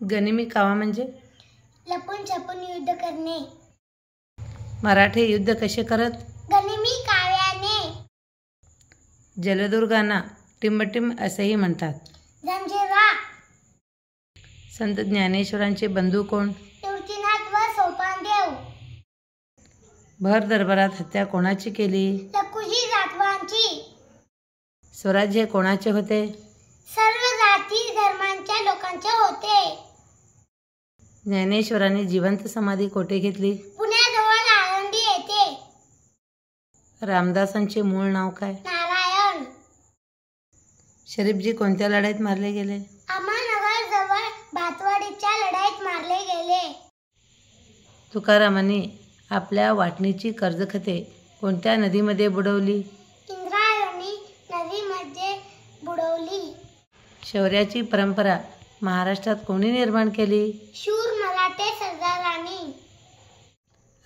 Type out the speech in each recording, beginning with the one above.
गनिमी कावा म्हणजे लपून छपून युद्ध करणे. मराठे युद्ध कसे करत? गनिमी काव्याने. जलदुर्गांना टिंबटिंब असेही म्हणतात. जंजिरा. संत ज्ञानेश्वरांचे बंधू कोण? निवृत्तीनाथ व सोपानदेव. भर दरबारात हत्या कोणाची केली? लखुजी जाधवांची. स्वराज्य कोणाचे होते? सर्व जाती धर्मांच्या लोकांचे होते. ज्ञानेश्वरांनी जिवंत समाधी कोठे घेतली? पुण्याजवळ आळंदी येथे. रामदासांचे मूळ नाव काय? नारायण. शरीफजी कोणत्या लढाईत मारले गेले? अहमदनगर जवळ भातवाडीच्या लढाईत मारले गेले. तुकारामांनी आपल्या वाटणीची कर्जखते कोणत्या नदीमध्ये बुडवली? इंद्रायणी नदीमध्ये बुडवली. शौर्याची परंपरा महाराष्ट्रात कोणी निर्माण केली? शूर मराठे सरदारांनी.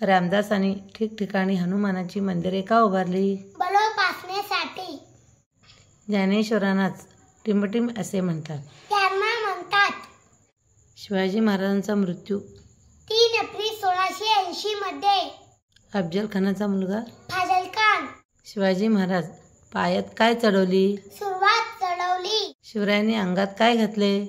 रामदासांनी ठिकठिकाणी हनुमानाची मंदिरे का उभारली? बलोपासनेसाठी. ज्ञानेश्वरांनाच टिंबटिंब असे म्हणतात. त्यांना म्हणतात. शिवाजी महाराजांचा मृत्यू 3 एप्रिल 1680 मध्ये. अफजल खानाचा मुलगा फाजल खान. शिवाजी महाराज पायात काय चढवली? सुरुवात चढवली. शिवरायांनी अंगात काय घातले?